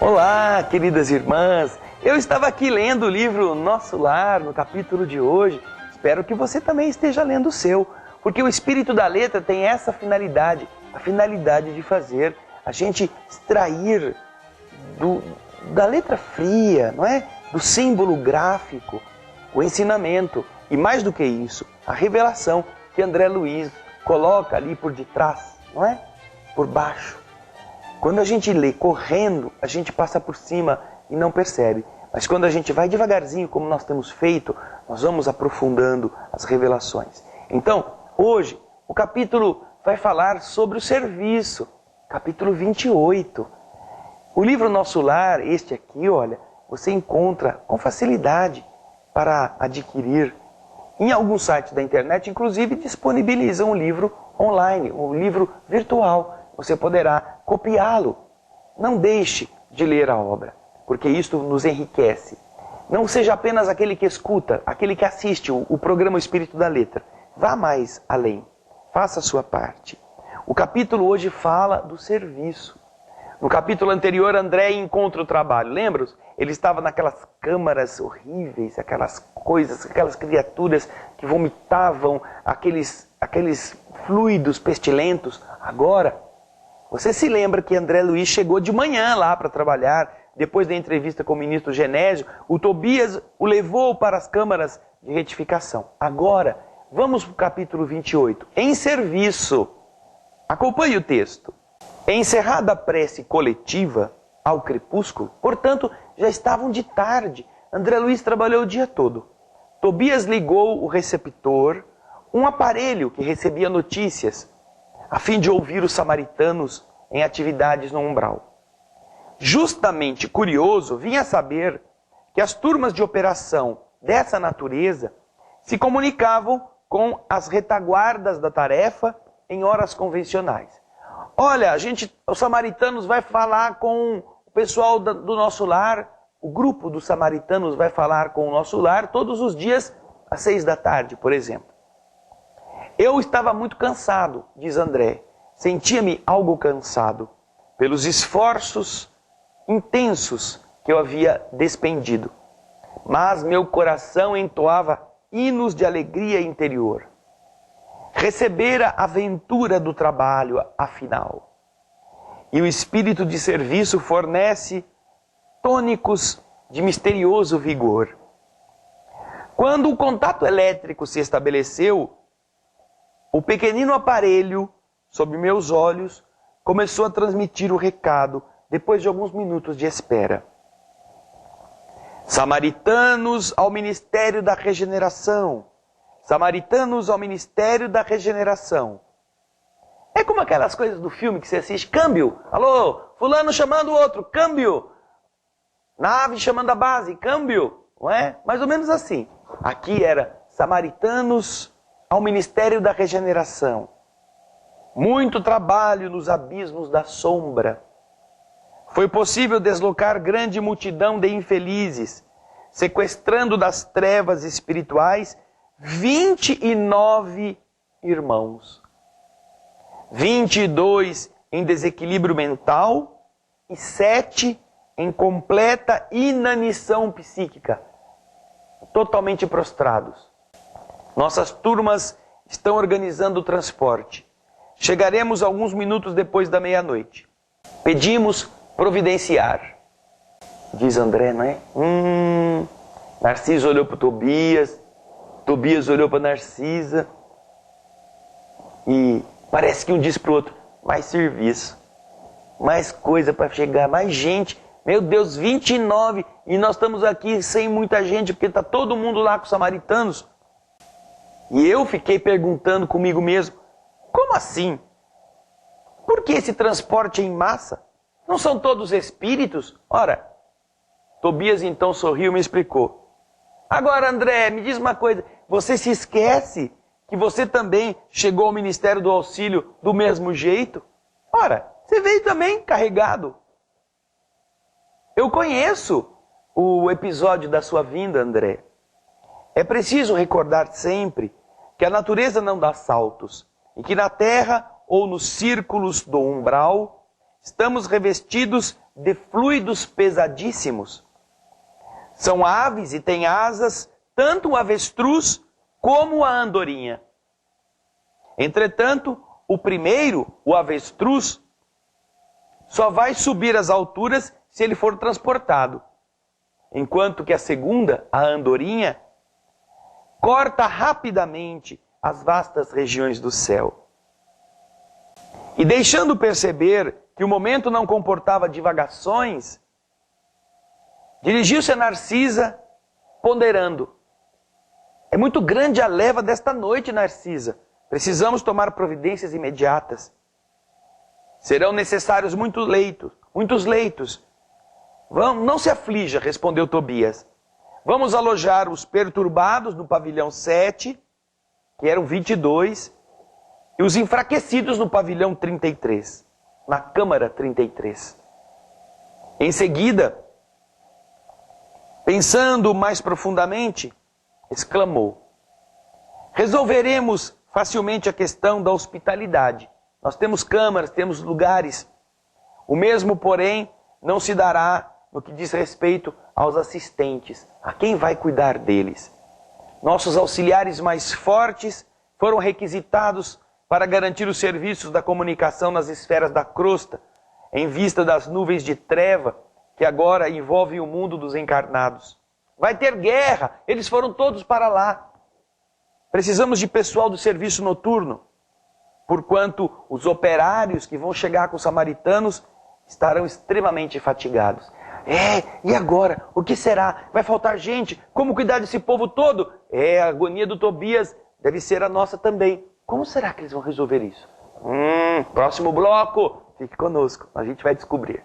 Olá, queridas irmãs! Eu estava aqui lendo o livro Nosso Lar, no capítulo de hoje. Espero que você também esteja lendo o seu, porque o espírito da letra tem essa finalidade, a finalidade de fazer a gente extrair da letra fria, não é? Do símbolo gráfico, o ensinamento e, mais do que isso, a revelação que André Luiz coloca ali por detrás, não é? Por baixo. Quando a gente lê correndo, a gente passa por cima e não percebe. Mas quando a gente vai devagarzinho, como nós temos feito, nós vamos aprofundando as revelações. Então, hoje, o capítulo vai falar sobre o serviço. Capítulo 28. O livro Nosso Lar, este aqui, olha, você encontra com facilidade para adquirir. Em alguns sites da internet, inclusive, disponibilizam um livro online, um livro virtual. Você poderá copiá-lo. Não deixe de ler a obra, porque isto nos enriquece. Não seja apenas aquele que escuta, aquele que assiste o programa Espírito da Letra. Vá mais além. Faça a sua parte. O capítulo hoje fala do serviço. No capítulo anterior, André encontra o trabalho. Lembra? Ele estava naquelas câmaras horríveis, aquelas coisas, aquelas criaturas que vomitavam aqueles fluidos pestilentos. Agora, você se lembra que André Luiz chegou de manhã lá para trabalhar, depois da entrevista com o ministro Genésio, o Tobias o levou para as câmaras de retificação. Agora, vamos para o capítulo 28, em serviço. Acompanhe o texto. Encerrada a prece coletiva ao crepúsculo, portanto, já estavam de tarde. André Luiz trabalhou o dia todo. Tobias ligou o receptor, um aparelho que recebia notícias, a fim de ouvir os samaritanos em atividades no umbral. Justamente curioso, vinha saber que as turmas de operação dessa natureza se comunicavam com as retaguardas da tarefa em horas convencionais. Olha, os samaritanos vai falar com o pessoal do Nosso Lar, o grupo dos samaritanos vai falar com o Nosso Lar todos os dias às 6 da tarde, por exemplo. Eu estava muito cansado, diz André. Sentia-me algo cansado pelos esforços intensos que eu havia despendido. Mas meu coração entoava hinos de alegria interior. Recebera a aventura do trabalho, afinal. E o espírito de serviço fornece tônicos de misterioso vigor. Quando o contato elétrico se estabeleceu, o pequenino aparelho, sob meus olhos, começou a transmitir o recado depois de alguns minutos de espera. Samaritanos ao Ministério da Regeneração. Samaritanos ao Ministério da Regeneração. É como aquelas coisas do filme que você assiste. Câmbio! Alô? Fulano chamando o outro. Câmbio! Nave chamando a base. Câmbio! Não é? Mais ou menos assim. Aqui era Samaritanos ao Ministério da Regeneração. Muito trabalho nos abismos da sombra. Foi possível deslocar grande multidão de infelizes, sequestrando das trevas espirituais 29 irmãos. 22 em desequilíbrio mental e 7 em completa inanição psíquica, totalmente prostrados. Nossas turmas estão organizando o transporte. Chegaremos alguns minutos depois da meia-noite. Pedimos providenciar. Diz André, não é? Narciso olhou para o Tobias, Tobias olhou para Narcisa e parece que um diz para o outro, mais serviço, mais coisa para chegar, mais gente. Meu Deus, 29 e nós estamos aqui sem muita gente porque está todo mundo lá com os samaritanos. E eu fiquei perguntando comigo mesmo, como assim? Por que esse transporte em massa? Não são todos espíritos? Ora, Tobias então sorriu e me explicou. Agora, André, me diz uma coisa, você se esquece que você também chegou ao Ministério do Auxílio do mesmo jeito? Ora, você veio também carregado. Eu conheço o episódio da sua vinda, André. É preciso recordar sempre que a natureza não dá saltos e que na terra ou nos círculos do umbral estamos revestidos de fluidos pesadíssimos. São aves e têm asas, tanto o avestruz como a andorinha. Entretanto, o primeiro, o avestruz, só vai subir às alturas se ele for transportado, enquanto que a segunda, a andorinha, corta rapidamente as vastas regiões do céu. E deixando perceber que o momento não comportava divagações, dirigiu-se a Narcisa, ponderando: é muito grande a leva desta noite, Narcisa. Precisamos tomar providências imediatas. Serão necessários muitos leitos. Não se aflija, respondeu Tobias. Vamos alojar os perturbados no pavilhão 7, que eram 22, e os enfraquecidos no pavilhão 33, na câmara 33. Em seguida, pensando mais profundamente, exclamou: resolveremos facilmente a questão da hospitalidade. Nós temos câmaras, temos lugares. O mesmo, porém, não se dará no que diz respeito aos assistentes, a quem vai cuidar deles. Nossos auxiliares mais fortes foram requisitados para garantir os serviços da comunicação nas esferas da crosta, em vista das nuvens de treva que agora envolvem o mundo dos encarnados. Vai ter guerra, eles foram todos para lá. Precisamos de pessoal do serviço noturno, porquanto os operários que vão chegar com os samaritanos estarão extremamente fatigados. E agora? O que será? Vai faltar gente? Como cuidar desse povo todo? A agonia do Tobias deve ser a nossa também. Como será que eles vão resolver isso? Próximo bloco. Fique conosco, a gente vai descobrir.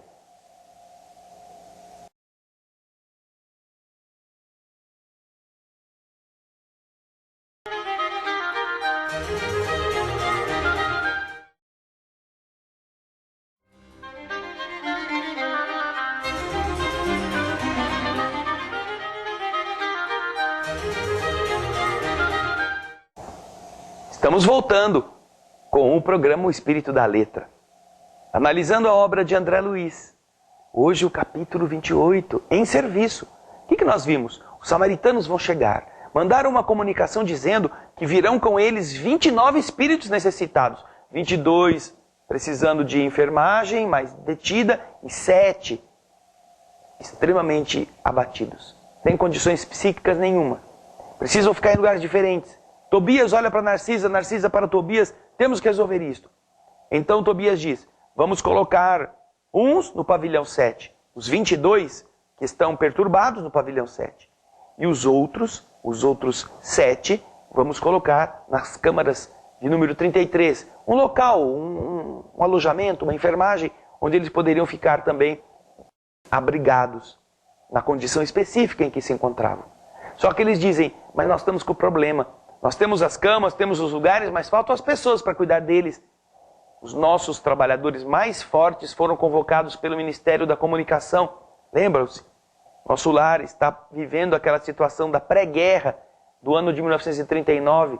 Estamos voltando com o programa O Espírito da Letra, analisando a obra de André Luiz. Hoje o capítulo 28, em serviço. O que nós vimos? Os samaritanos vão chegar. Mandaram uma comunicação dizendo que virão com eles 29 espíritos necessitados. 22 precisando de enfermagem, mais detida, e 7 extremamente abatidos. Sem condições psíquicas nenhuma. Precisam ficar em lugares diferentes. Tobias olha para Narcisa, Narcisa para Tobias, temos que resolver isto. Então Tobias diz, vamos colocar uns no pavilhão 7, os 22 que estão perturbados no pavilhão 7. E os outros 7, vamos colocar nas câmaras de número 33. Um local, um alojamento, uma enfermagem, onde eles poderiam ficar também abrigados, na condição específica em que se encontravam. Só que eles dizem, mas nós estamos com problema. Nós temos as camas, temos os lugares, mas faltam as pessoas para cuidar deles. Os nossos trabalhadores mais fortes foram convocados pelo Ministério da Comunicação. Lembram-se? Nosso lar está vivendo aquela situação da pré-guerra do ano de 1939.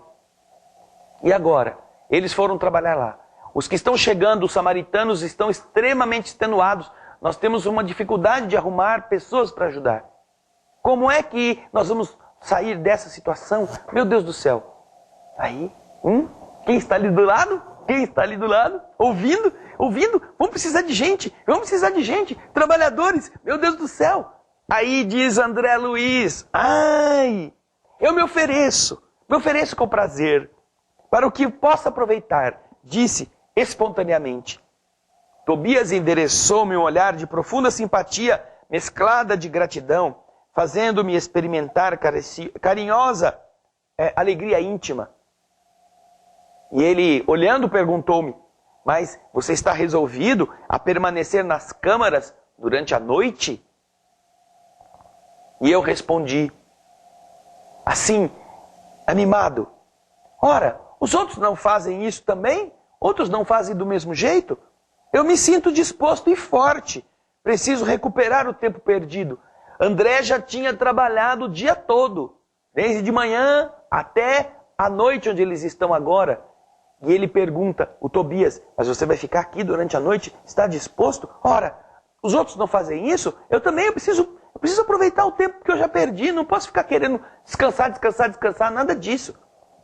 E agora? Eles foram trabalhar lá. Os que estão chegando, os samaritanos, estão extremamente extenuados. Nós temos uma dificuldade de arrumar pessoas para ajudar. Como é que nós vamos sair dessa situação? Meu Deus do céu. Aí, quem está ali do lado? Quem está ali do lado? Ouvindo? Vamos precisar de gente. Trabalhadores, meu Deus do céu. Aí diz André Luiz, eu me ofereço com prazer, para o que possa aproveitar, disse espontaneamente. Tobias endereçou-me um olhar de profunda simpatia, mesclada de gratidão, fazendo-me experimentar carinhosa alegria íntima. E ele, olhando, perguntou-me, mas você está resolvido a permanecer nas câmaras durante a noite? E eu respondi, assim, animado, ora, os outros não fazem isso também? Outros não fazem do mesmo jeito? Eu me sinto disposto e forte, preciso recuperar o tempo perdido. André já tinha trabalhado o dia todo, desde de manhã até a noite onde eles estão agora. E ele pergunta, o Tobias, mas você vai ficar aqui durante a noite? Está disposto? Ora, os outros não fazem isso, eu também preciso aproveitar o tempo que eu já perdi, não posso ficar querendo descansar, nada disso.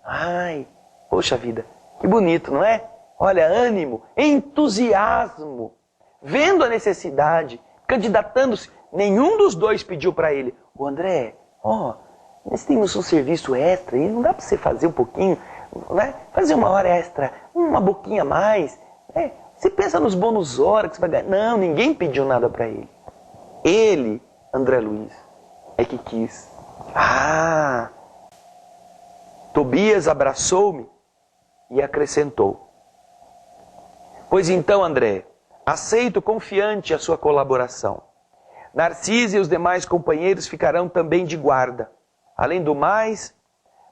Ai, poxa vida, que bonito, não é? Olha, ânimo, entusiasmo, vendo a necessidade, candidatando-se. Nenhum dos dois pediu para ele, o André, nós temos um serviço extra e não dá para você fazer um pouquinho, né? Fazer uma hora extra, uma boquinha a mais, né? Você pensa nos bônus horas que você vai ganhar. Não, ninguém pediu nada para ele. Ele, André Luiz, é que quis. Tobias abraçou-me e acrescentou: pois então, André, aceito confiante a sua colaboração. Narcisa e os demais companheiros ficarão também de guarda. Além do mais,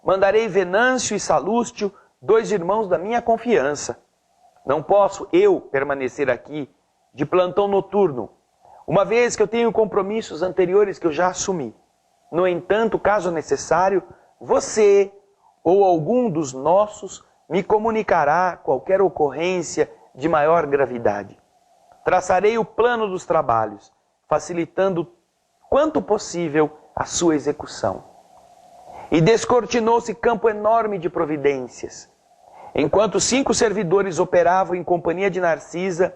mandarei Venâncio e Salústio, 2 irmãos da minha confiança. Não posso eu permanecer aqui de plantão noturno, uma vez que eu tenho compromissos anteriores que eu já assumi. No entanto, caso necessário, você ou algum dos nossos me comunicará qualquer ocorrência de maior gravidade. Traçarei o plano dos trabalhos, facilitando quanto possível a sua execução. E descortinou-se campo enorme de providências. Enquanto 5 servidores operavam em companhia de Narcisa,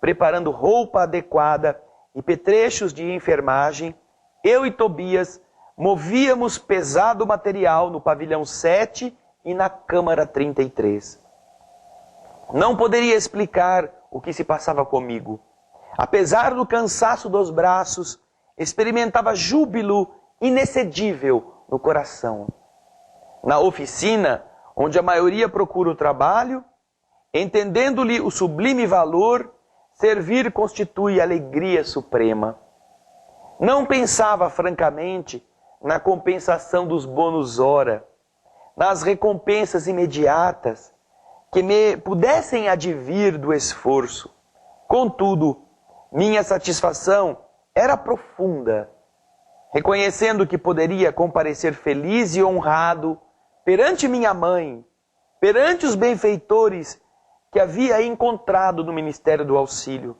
preparando roupa adequada e petrechos de enfermagem, eu e Tobias movíamos pesado material no pavilhão 7 e na câmara 33. Não poderia explicar o que se passava comigo. Apesar do cansaço dos braços, experimentava júbilo inexcedível no coração. Na oficina, onde a maioria procura o trabalho, entendendo-lhe o sublime valor, servir constitui alegria suprema. Não pensava francamente na compensação dos bônus hora, nas recompensas imediatas que me pudessem advir do esforço. Contudo, minha satisfação era profunda, reconhecendo que poderia comparecer feliz e honrado perante minha mãe, perante os benfeitores que havia encontrado no Ministério do Auxílio.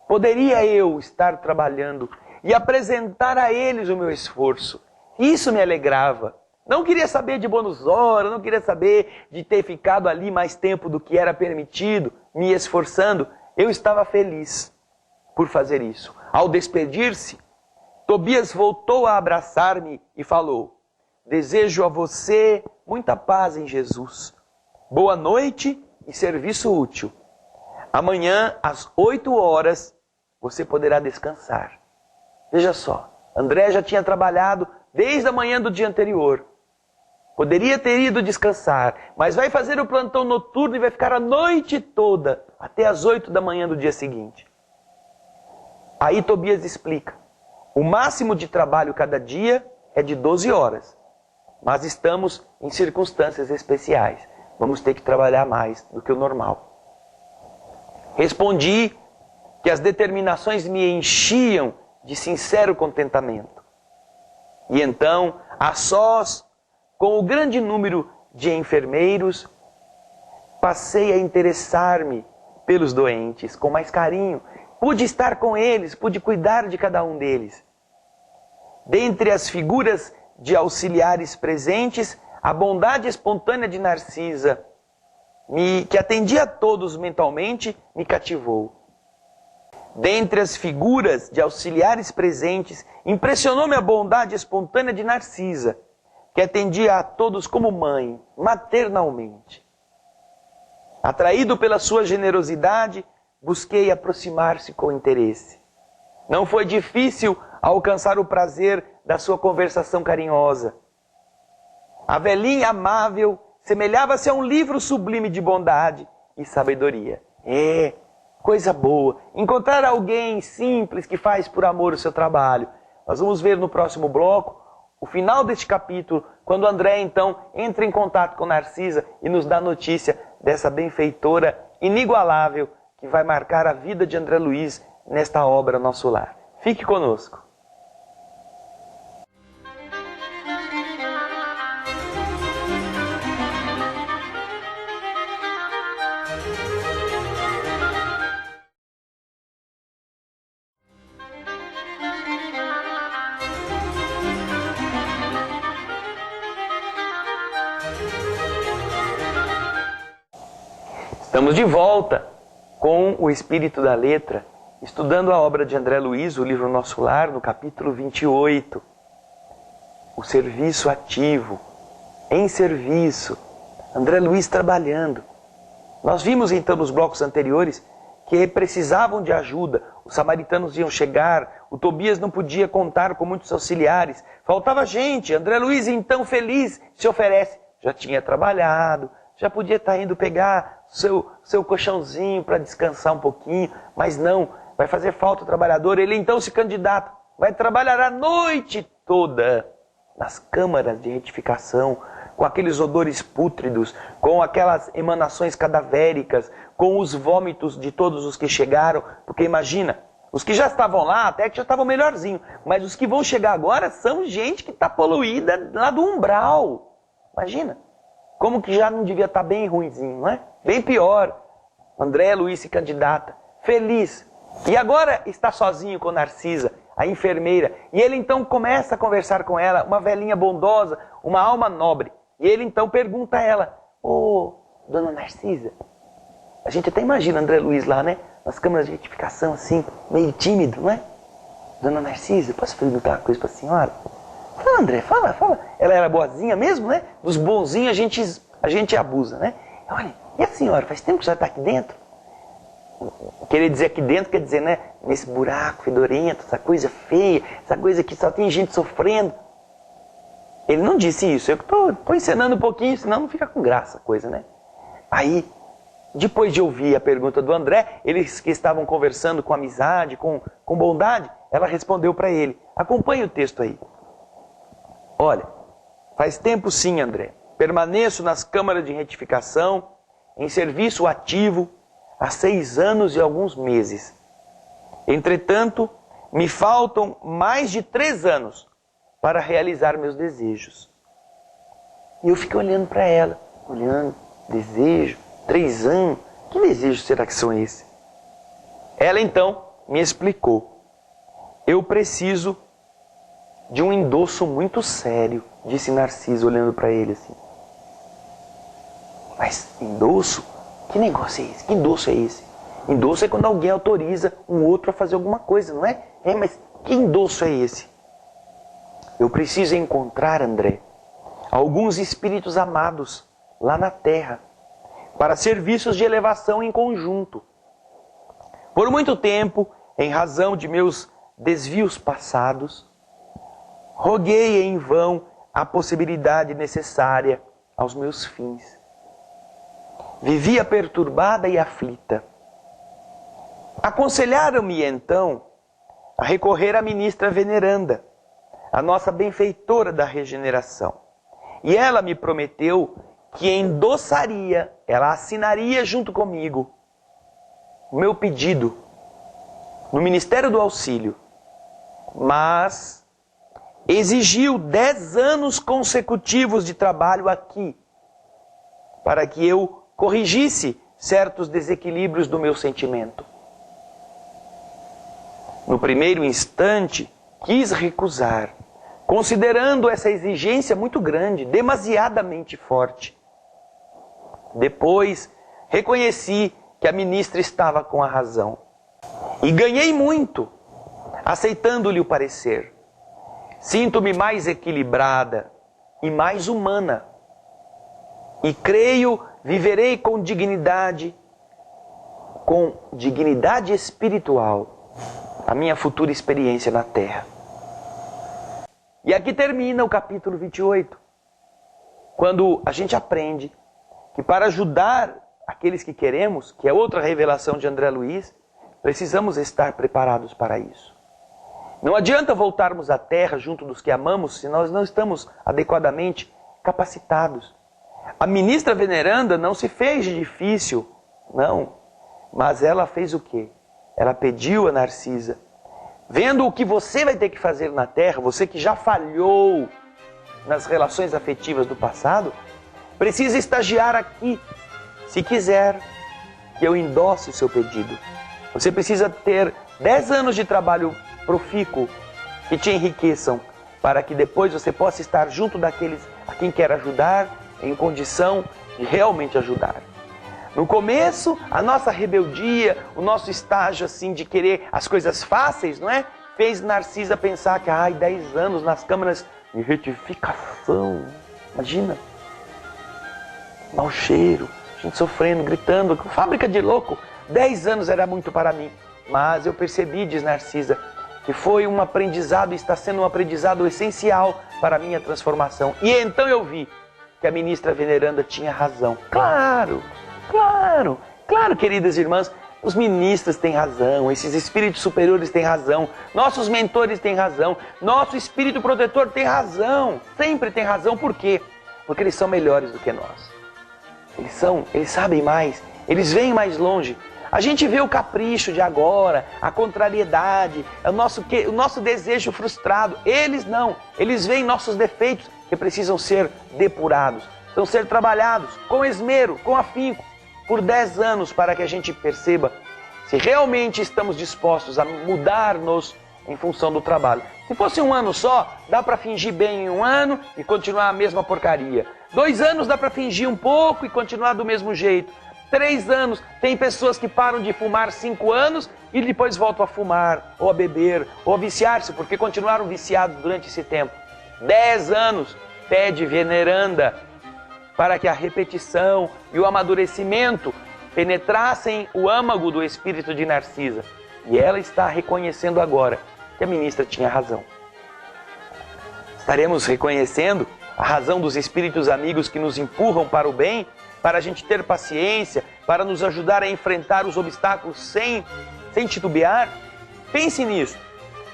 Poderia eu estar trabalhando e apresentar a eles o meu esforço. Isso me alegrava. Não queria saber de bônus hora, não queria saber de ter ficado ali mais tempo do que era permitido, me esforçando. Eu estava feliz por fazer isso. Ao despedir-se, Tobias voltou a abraçar-me e falou: desejo a você muita paz em Jesus. Boa noite e serviço útil. Amanhã, às 8 horas, você poderá descansar. Veja só, André já tinha trabalhado desde a manhã do dia anterior. Poderia ter ido descansar, mas vai fazer o plantão noturno e vai ficar a noite toda, até às 8 da manhã do dia seguinte. Aí Tobias explica: o máximo de trabalho cada dia é de 12 horas, mas estamos em circunstâncias especiais. Vamos ter que trabalhar mais do que o normal. Respondi que as determinações me enchiam de sincero contentamento. E então, a sós, com o grande número de enfermeiros, passei a interessar-me pelos doentes com mais carinho. Pude estar com eles, pude cuidar de cada um deles. Dentre as figuras de auxiliares presentes, a bondade espontânea de Narcisa, que atendia a todos mentalmente, me cativou. Dentre as figuras de auxiliares presentes, impressionou-me a bondade espontânea de Narcisa, que atendia a todos como mãe, maternalmente. Atraído pela sua generosidade, busquei aproximar-se com interesse. Não foi difícil alcançar o prazer da sua conversação carinhosa. A velhinha amável semelhava-se a um livro sublime de bondade e sabedoria. Coisa boa, encontrar alguém simples que faz por amor o seu trabalho. Nós vamos ver no próximo bloco o final deste capítulo, quando André então entra em contato com Narcisa e nos dá notícia dessa benfeitora inigualável que vai marcar a vida de André Luiz nesta obra Nosso Lar. Fique conosco. Estamos de volta com o Espírito da Letra, estudando a obra de André Luiz, o livro Nosso Lar, no capítulo 28. O serviço ativo, em serviço, André Luiz trabalhando. Nós vimos então nos blocos anteriores que precisavam de ajuda, os samaritanos iam chegar, o Tobias não podia contar com muitos auxiliares, faltava gente, André Luiz então feliz se oferece, já tinha trabalhado, já podia estar indo pegar seu colchãozinho para descansar um pouquinho, mas não, vai fazer falta o trabalhador, ele então se candidata, vai trabalhar a noite toda nas câmaras de retificação, com aqueles odores pútridos, com aquelas emanações cadavéricas, com os vômitos de todos os que chegaram, porque imagina, os que já estavam lá até que já estavam melhorzinho, mas os que vão chegar agora são gente que está poluída lá do umbral. Imagina, como que já não devia estar bem ruinzinho, não é? Bem pior. André Luiz se candidata, feliz, e agora está sozinho com Narcisa, a enfermeira, e ele então começa a conversar com ela, uma velhinha bondosa, uma alma nobre, e ele então pergunta a ela, ô, dona Narcisa, a gente até imagina André Luiz lá, né, nas câmaras de retificação assim, meio tímido, não é? Dona Narcisa, posso perguntar uma coisa para a senhora? Fala, André, fala. Ela era boazinha mesmo, né? Dos bonzinhos a gente abusa, né? Olha, e a senhora, faz tempo que já está aqui dentro? Querer dizer aqui dentro quer dizer, né? Nesse buraco fedorento, essa coisa feia, essa coisa que só tem gente sofrendo. Ele não disse isso, eu estou encenando um pouquinho, senão não fica com graça a coisa, né? Aí, depois de ouvir a pergunta do André, eles que estavam conversando com amizade, com bondade, ela respondeu para ele. Acompanhe o texto aí. Olha, faz tempo sim, André. Permaneço nas câmaras de retificação, em serviço ativo, há 6 anos e alguns meses. Entretanto, me faltam mais de 3 anos para realizar meus desejos. E eu fiquei olhando para ela, desejo, 3 anos, que desejos será que são esses? Ela então me explicou. Eu preciso de um endosso muito sério, disse Narciso olhando para ele assim. Mas endosso? Que negócio é esse? Que endosso é esse? Endosso é quando alguém autoriza um outro a fazer alguma coisa, não é? Mas que endosso é esse? Eu preciso encontrar, André, alguns espíritos amados lá na terra, para serviços de elevação em conjunto. Por muito tempo, em razão de meus desvios passados, roguei em vão a possibilidade necessária aos meus fins. Vivia perturbada e aflita. Aconselharam-me então a recorrer à ministra veneranda, a nossa benfeitora da regeneração. E ela me prometeu que endossaria, ela assinaria junto comigo o meu pedido no Ministério do Auxílio, mas exigiu 10 anos consecutivos de trabalho aqui, para que eu corrigisse certos desequilíbrios do meu sentimento. No primeiro instante, quis recusar, considerando essa exigência muito grande, demasiadamente forte. Depois, reconheci que a ministra estava com a razão. E ganhei muito, aceitando-lhe o parecer. Sinto-me mais equilibrada e mais humana. E creio, viverei com dignidade espiritual, a minha futura experiência na Terra. E aqui termina o capítulo 28, quando a gente aprende que para ajudar aqueles que queremos, que é outra revelação de André Luiz, precisamos estar preparados para isso. Não adianta voltarmos à Terra junto dos que amamos se nós não estamos adequadamente capacitados. A ministra veneranda não se fez de difícil, não, mas ela fez o quê? Ela pediu a Narcisa, vendo o que você vai ter que fazer na Terra, você que já falhou nas relações afetivas do passado, precisa estagiar aqui, se quiser que eu endosse o seu pedido. Você precisa ter 10 anos de trabalho profícuo que te enriqueçam, para que depois você possa estar junto daqueles a quem quer ajudar, em condição de realmente ajudar. No começo, a nossa rebeldia, o nosso estágio assim de querer as coisas fáceis, não é? Fez Narcisa pensar que, 10 anos nas câmaras de retificação. Imagina. Mau cheiro, gente sofrendo, gritando, fábrica de louco. 10 anos era muito para mim. Mas eu percebi, diz Narcisa, que foi um aprendizado, está sendo um aprendizado essencial para a minha transformação. E então eu vi que a ministra veneranda tinha razão. Claro, queridas irmãs, os ministros têm razão, esses espíritos superiores têm razão, nossos mentores têm razão, nosso espírito protetor tem razão, sempre tem razão. Por quê? Porque eles são melhores do que nós. Eles sabem mais, eles veem mais longe. A gente vê o capricho de agora, a contrariedade, o nosso desejo frustrado. Eles não, eles veem nossos defeitos que precisam ser depurados, precisam ser trabalhados com esmero, com afinco, por 10 anos, para que a gente perceba se realmente estamos dispostos a mudar-nos em função do trabalho. Se fosse um ano só, dá para fingir bem em um ano e continuar a mesma porcaria. 2 anos dá para fingir um pouco e continuar do mesmo jeito. 3 anos, tem pessoas que param de fumar 5 anos e depois voltam a fumar, ou a beber, ou a viciar-se, porque continuaram viciados durante esse tempo. 10 anos, pede veneranda, para que a repetição e o amadurecimento penetrassem o âmago do espírito de Narcisa. E ela está reconhecendo agora que a ministra tinha razão. Estaremos reconhecendo a razão dos espíritos amigos que nos empurram para o bem, para a gente ter paciência, para nos ajudar a enfrentar os obstáculos sem titubear? Pense nisso.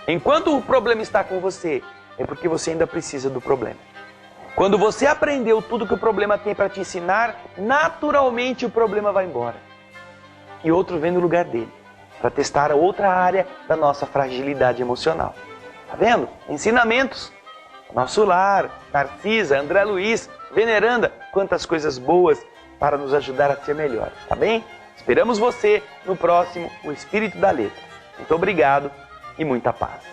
Enquanto o problema está com você, é porque você ainda precisa do problema. Quando você aprendeu tudo que o problema tem para te ensinar, naturalmente o problema vai embora. E outro vem no lugar dele, para testar a outra área da nossa fragilidade emocional. Tá vendo? Ensinamentos. Nosso Lar, Narcisa, André Luiz, veneranda, quantas coisas boas para nos ajudar a ser melhor, tá bem? Esperamos você no próximo O Espírito da Letra. Muito obrigado e muita paz.